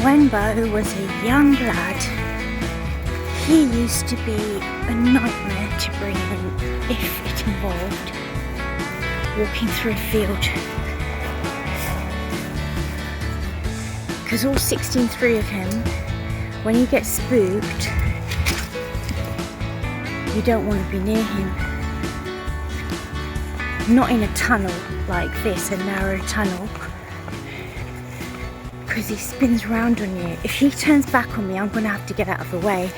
when Beau was a young lad, he used to be a nightmare to bring in if it involved walking through a field. Because all 16 of him, when he gets spooked, you don't want to be near him. Not in a tunnel like this, a narrow tunnel, because he spins round on you. If he turns back on me, I'm going to have to get out of the way.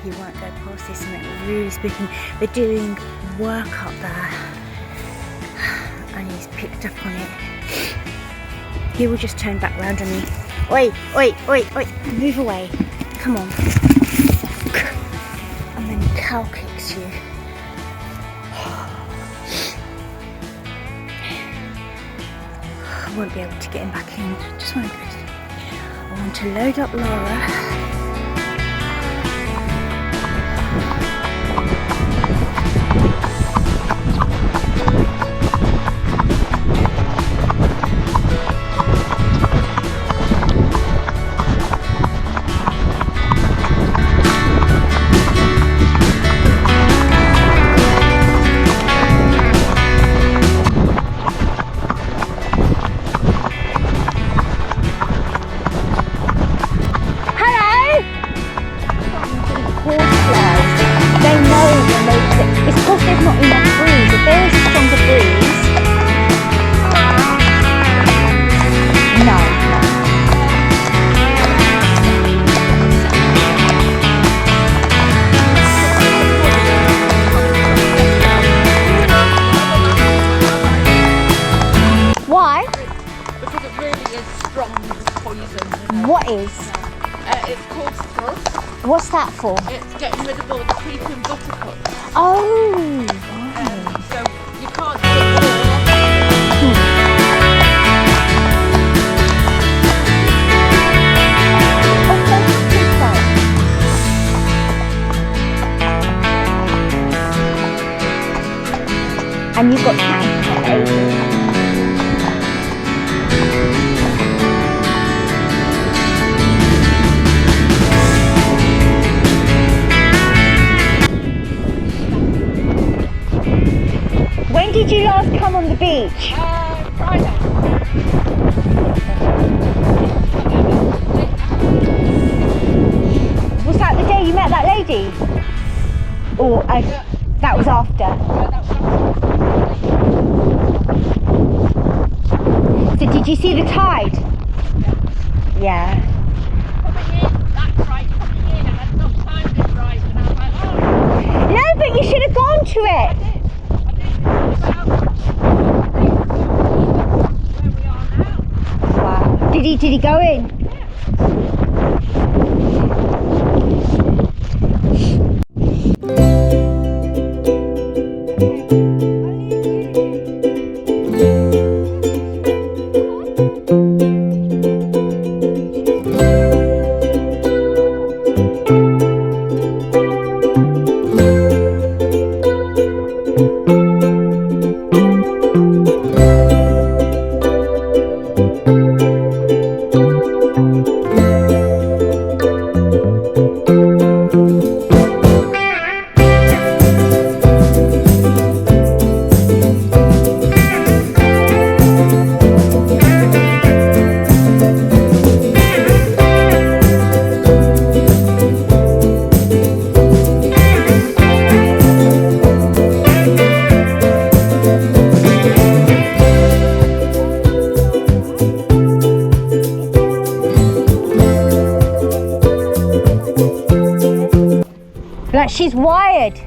He won't go past this, and it's really spooky. They're doing work up there, and he's picked up on it. He will just turn back round on me. Oi, oi, oi, oi, move away. Come on. And then he cow kicks you. I won't be able to get him back in. Just want to go. I want to load up Lara. What is? It's called Scrub. What's that for? It's getting rid of all the creeping buttercups. Oh! So you can't do it all. And you've got time. When did you last come on the beach? Friday. Was that the day you met that lady? Or that was after? So did you see the tide? Yeah. Coming in, that's right, coming in, I had not timed it right, and I was like, oh. No, but you should have gone to it. Where we are now. Wow. Did he go in? Like she's wired.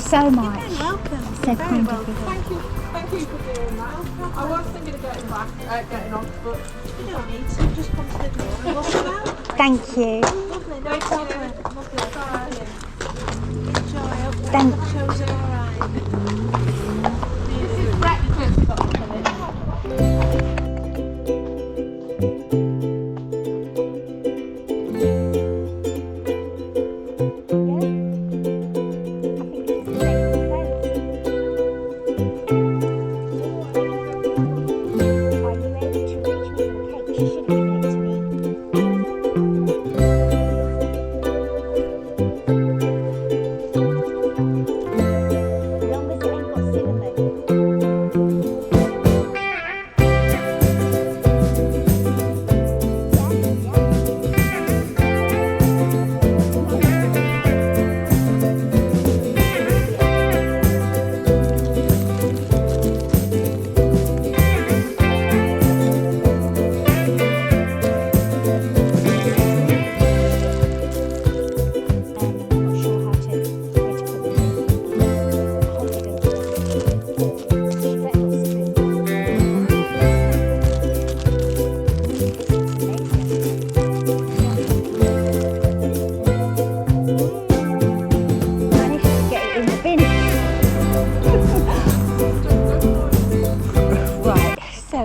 so much. You're welcome. So kind of you. Thank you for doing that. I was thinking of getting off, but You don't need to, just come to the door and walk around. Thank you. Lovely, no problem. Lovely. Enjoy. I hope Thank the shows are alright. this is breakfast.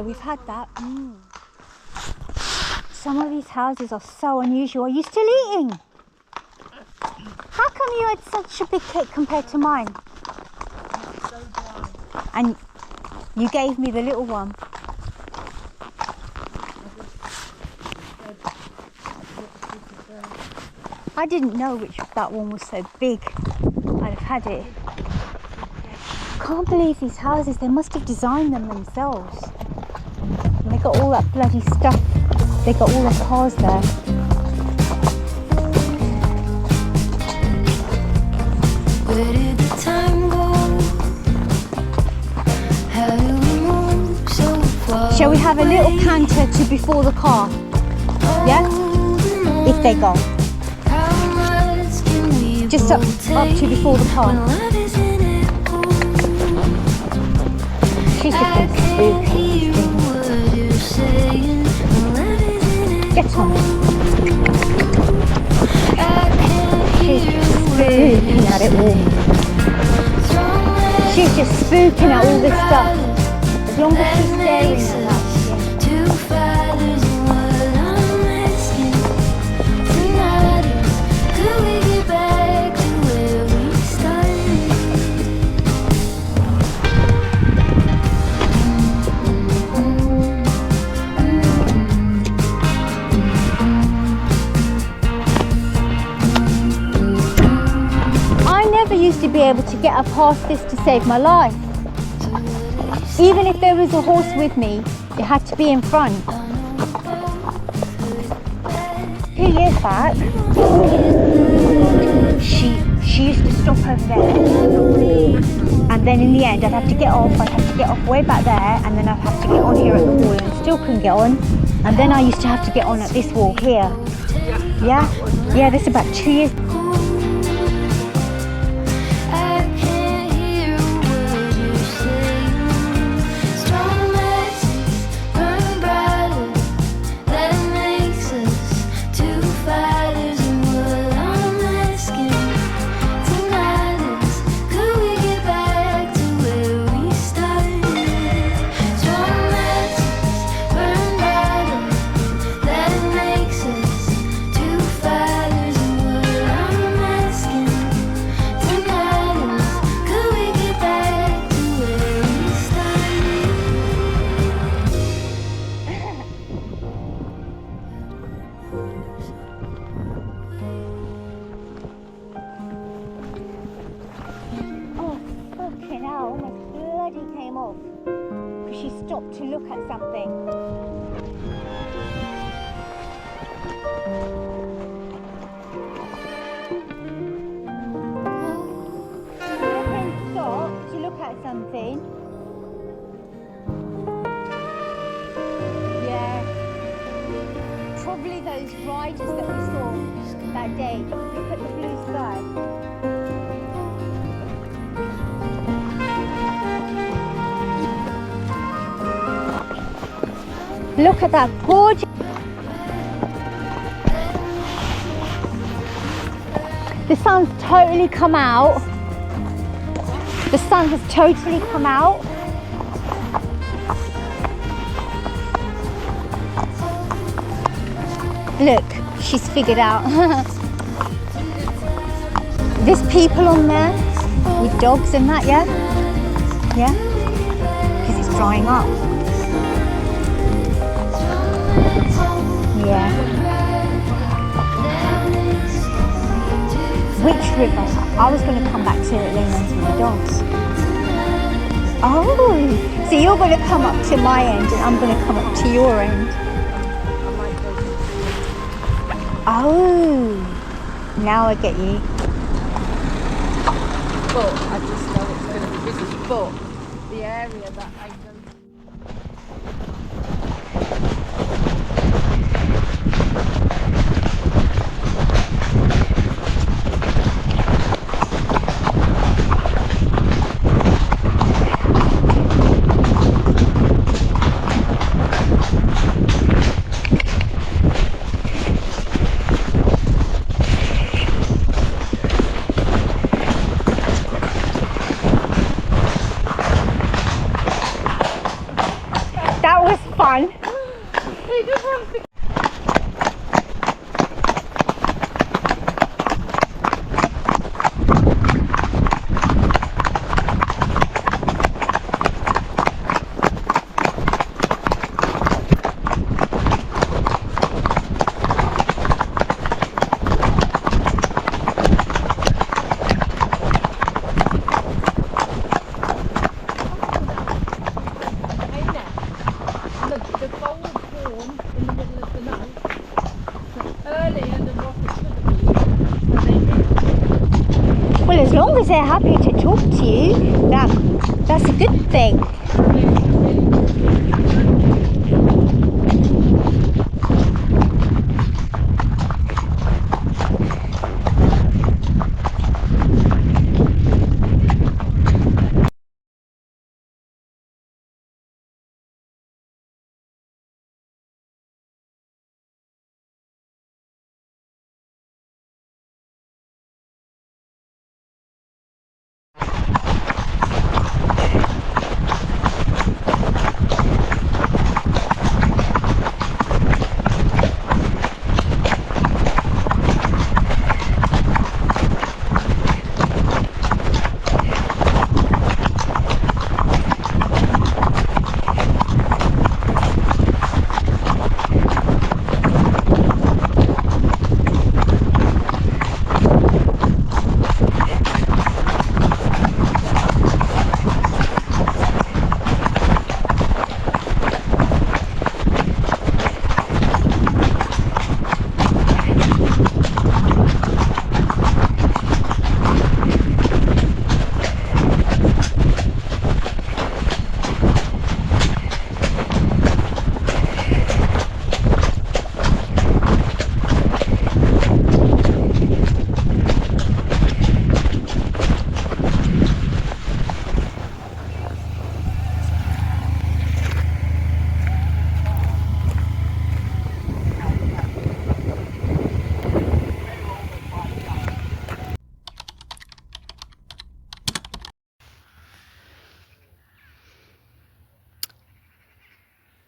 We've had that. Some of these houses are so unusual. Are you still eating? How come you had such a big cake compared to mine? And you gave me the little one. I didn't know that one was so big. I'd have had it. I can't believe these houses, they must have designed them themselves. And they got all that bloody stuff. They got all the cars there. Where did the time go? How do we move so far? Shall we have a little canter to before the car? Yeah? If they go. How much can we Just up to before the car. love is in it? She's just I been can't spooky. hear what you're saying. Love is in it. Get on. I can't She's hear just what spooking at it all. strong She's just spooking at all this stuff. As long as she's staring at that. two fighters and what I'm asking tonight is, could we get back to where we started? I never used to be able to get up past this to save my life. Even if there was a horse with me, it had to be in front. 2 years back, she used to stop over there, and then in the end I'd have to get off way back there, and then I'd have to get on here at the wall, and still couldn't get on. And then I used to have to get on at this wall here. Yeah, this is about 2 years. I can't hear what you're saying. Strong matches burn brighter. That makes us two fighters. And what I'm asking tonight is, could we get back to where we started? Strong matches burn brighter. That makes us two fighters. And what I'm asking tonight is, could we get back to where we started? Oh, fucking hell, almost bloody came off. Because she stopped to look at something. Her friend stopped to look at something. Yeah. Probably those riders that we saw that day. Look at the blue sky. Look at that gorgeous. The sun's totally come out. The sun has totally come out. Look, she's figured out. There's people on there with dogs and that, yeah? Yeah? Because it's drying up. Yeah. Which river? I was going to come back to Leyland's with the dogs. Oh, so you're going to come up to my end and I'm going to come up to your end. Oh, now I get you. But I just know it's going to be busy. But the area that I know. That was fun. He just wants to. The bowl horn in the middle of the night, earlier than what it should have been. Well, as long as they're happy to talk to you, that's a good thing.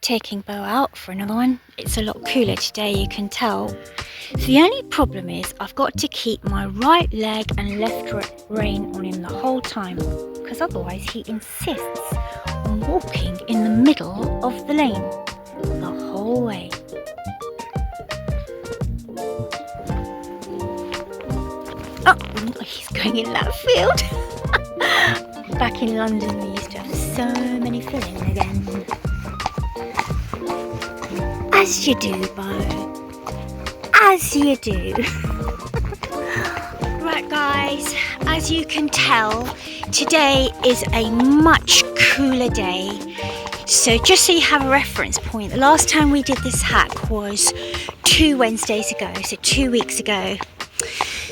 Taking Beau out for another one. It's a lot cooler today, you can tell. So the only problem is I've got to keep my right leg and left rein on him the whole time, because otherwise he insists on walking in the middle of the lane the whole way. Oh, he's going in that field. Back in London we used to have so many filling again. As you do, Beau. As you do. Right, guys, as you can tell, today is a much cooler day. So just so you have a reference point, the last time we did this hack was 2 Wednesdays ago, so 2 weeks ago.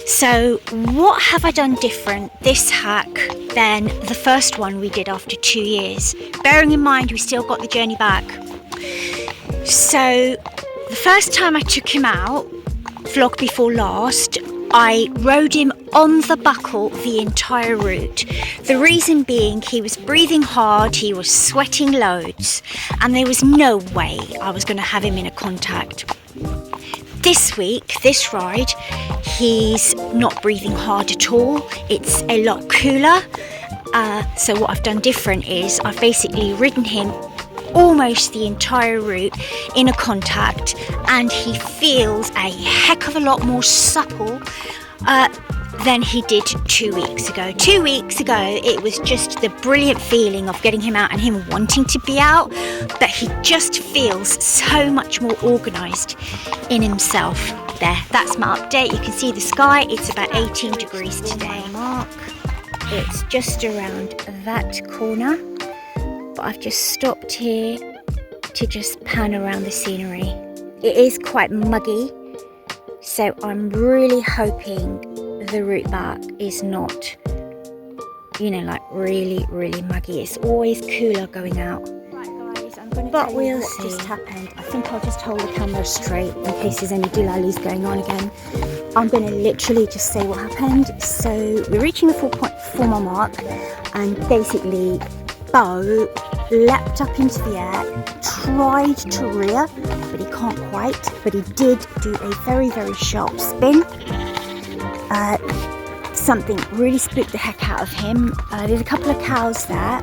So what have I done different this hack than the first one we did after 2 years? Bearing in mind we still got the journey back. So the first time I took him out, vlog before last, I rode him on the buckle the entire route. The reason being, he was breathing hard, he was sweating loads, and there was no way I was going to have him in a contact. This week, this ride, he's not breathing hard at all. It's a lot cooler. So what I've done different is I've basically ridden him almost the entire route in a contact, and he feels a heck of a lot more supple than he did 2 weeks ago. 2 weeks ago it was just the brilliant feeling of getting him out and him wanting to be out, but he just feels so much more organised in himself. There, that's my update. You can see the sky, it's about 18 degrees today. Mark, it's just around that corner, but I've just stopped here to just pan around the scenery. It is quite muggy, so I'm really hoping the route back is not, you know, like really muggy. It's always cooler going out. Right guys, I'm going to tell you what just happened. I think I'll just hold the camera straight in case there's any doolallys going on again. I'm going to literally just say what happened. So we're reaching the 4 mile mark, and basically Beau leapt up into the air, tried to rear, but he can't quite, but he did do a very sharp spin. Something really spooked the heck out of him. There's a couple of cows there,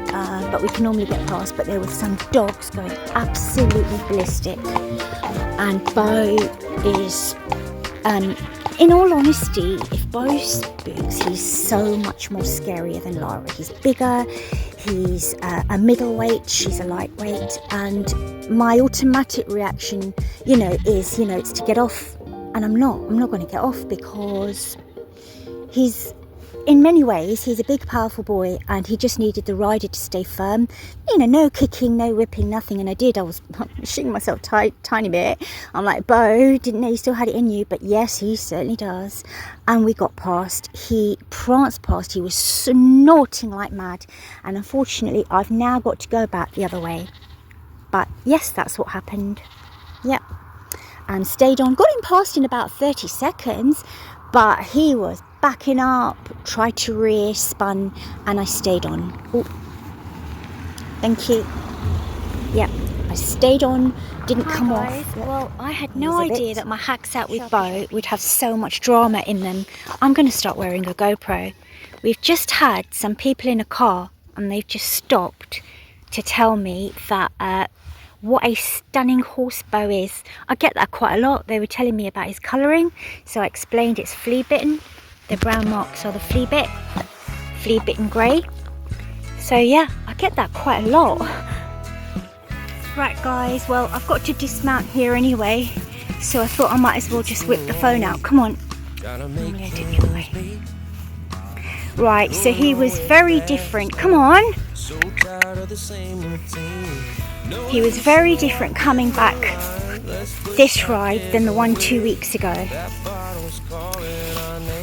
but we can normally get past, but there were some dogs going absolutely ballistic, and Beau is, in all honesty, if Beau spooks, he's so much more scarier than Lara. He's bigger, he's a middleweight, she's a lightweight, and my automatic reaction, is, it's to get off, and I'm not going to get off, because he's, in many ways, he's a big, powerful boy, and he just needed the rider to stay firm. No kicking, no whipping, nothing. And I did. I was shooting myself tiny bit. I'm like, Beau, didn't know you still had it in you. But yes, he certainly does. And we got past. He pranced past. He was snorting like mad. And unfortunately, I've now got to go back the other way. But yes, that's what happened. Yep. And stayed on. Got him past in about 30 seconds. But he was backing up, tried to rear, spun, and I stayed on. Ooh. Thank you. Yeah, I stayed on, didn't come off. Well, I had no idea that my hacks out with Beau would have so much drama in them. I'm going to start wearing a GoPro. We've just had some people in a car, and they've just stopped to tell me that what a stunning horse Beau is. I get that quite a lot. They were telling me about his colouring, so I explained it's flea bitten. The brown marks are the flea bitten grey. So yeah, I get that quite a lot. Right guys, well, I've got to dismount here anyway, so I thought I might as well just whip the phone out. Come on. I'm going to do it the other way. Right, so he was very different. Come on. He was very different coming back this ride than the one 2 weeks ago.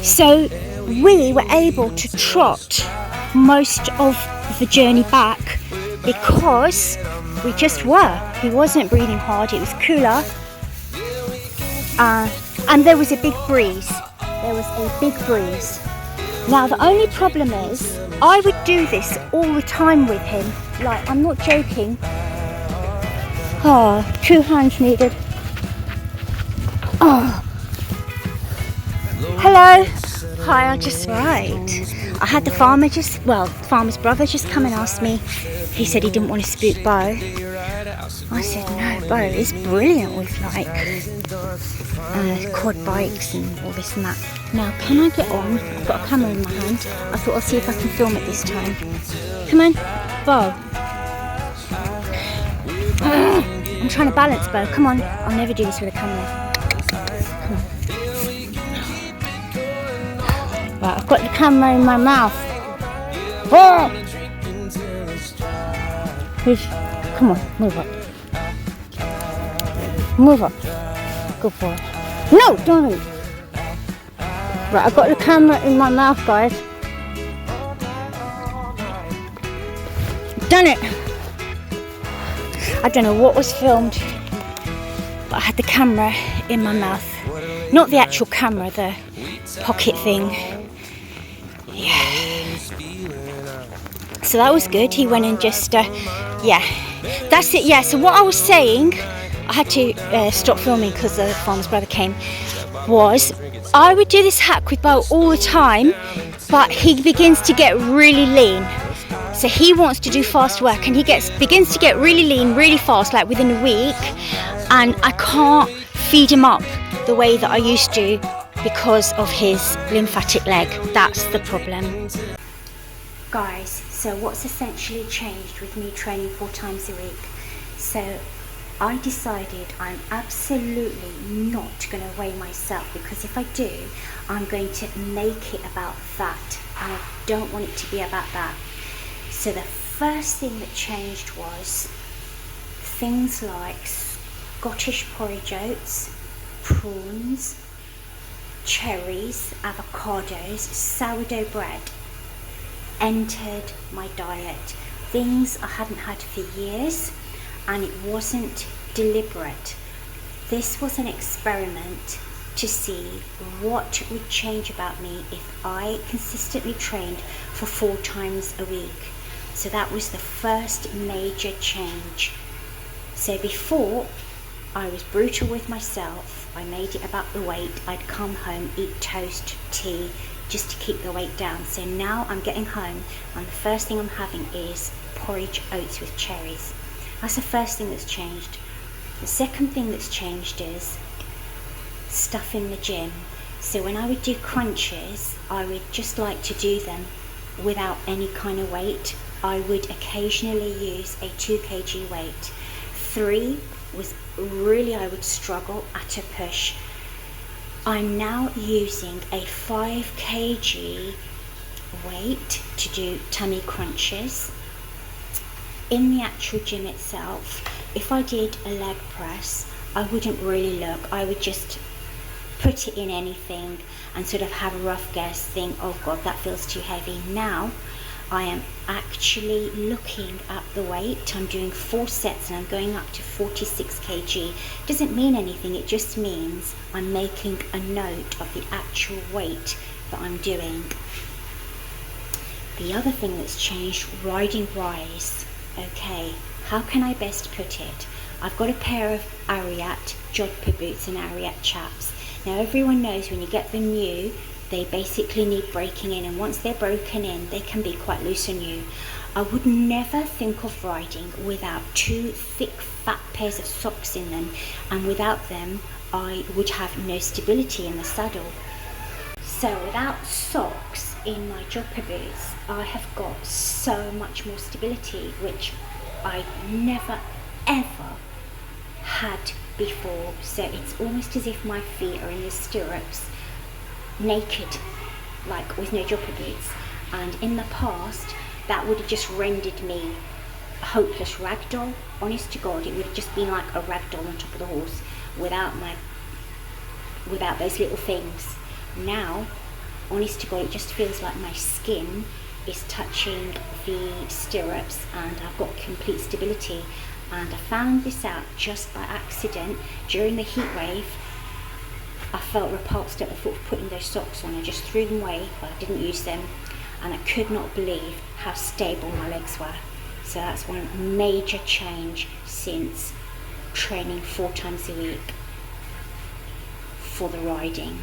So we were able to trot most of the journey back because we just were. He wasn't breathing hard, it was cooler, and there was a big breeze. Now the only problem is, I would do this all the time with him. Like, I'm not joking. Oh, 2 hands needed. Oh. Hello. Hi, I had the farmer's brother just come and ask me. He said he didn't want to spook Beau. I said, no, Beau is brilliant with quad bikes and all this and that. Now, can I get on? I've got a camera in my hand. I thought I'll see if I can film it this time. Come on, Beau. I'm trying to balance, Beau. Come on. I'll never do this with a camera. Come on. Right, I've got the camera in my mouth. Oh! Come on, move up. Move up. Good boy. No, don't. Right, I've got the camera in my mouth, guys. Done it. I don't know what was filmed. I had the camera in my mouth. Not the actual camera, the pocket thing. Yeah. So that was good. He went and just, yeah. That's it, yeah. So what I was saying, I had to stop filming because the farmer's brother came, was I would do this hack with Beau all the time, but he begins to get really lean. So he wants to do fast work and he begins to get really lean really fast, like within a week, and I can't feed him up the way that I used to because of his lymphatic leg. That's the problem. Guys, so what's essentially changed with me training 4 times a week? So I decided I'm absolutely not going to weigh myself, because if I do, I'm going to make it about that, and I don't want it to be about that. So the first thing that changed was things like Scottish porridge oats, prawns, cherries, avocados, sourdough bread entered my diet. Things I hadn't had for years, and it wasn't deliberate. This was an experiment to see what would change about me if I consistently trained for 4 times a week. So that was the first major change. So before, I was brutal with myself. I made it about the weight. I'd come home, eat toast, tea, just to keep the weight down. So now I'm getting home and the first thing I'm having is porridge oats with cherries. That's the first thing that's changed. The second thing that's changed is stuff in the gym. So when I would do crunches, I would just like to do them without any kind of weight. I would occasionally use a 2 kg weight. 3 was really, I would struggle at a push. I'm now using a 5 kg weight to do tummy crunches. In the actual gym itself, if I did a leg press, I wouldn't really look. I would just put it in anything and sort of have a rough guess, think, oh God, that feels too heavy. Now I am actually looking at the weight. I'm doing 4 sets and I'm going up to 46 kg. Doesn't mean anything, it just means I'm making a note of the actual weight that I'm doing. The other thing that's changed, riding wise. Okay, how can I best put it? I've got a pair of Ariat jodhpur boots and Ariat chaps. Now everyone knows when you get them new, they basically need breaking in, and once they're broken in, they can be quite loose on you. I would never think of riding without 2 thick fat pairs of socks in them, and without them I would have no stability in the saddle. So without socks in my jodhpur boots, I have got so much more stability, which I never ever had before. So it's almost as if my feet are in the stirrups naked, like with no jodhpur boots. And in the past, that would have just rendered me a hopeless ragdoll. Honest to God, it would have just been like a ragdoll on top of the horse without those little things. Now, honest to God, it just feels like my skin is touching the stirrups and I've got complete stability. And I found this out just by accident during the heat wave. I felt repulsed at the thought of putting those socks on. I just threw them away, but I didn't use them, and I could not believe how stable my legs were. So that's one major change since training 4 times a week for the riding.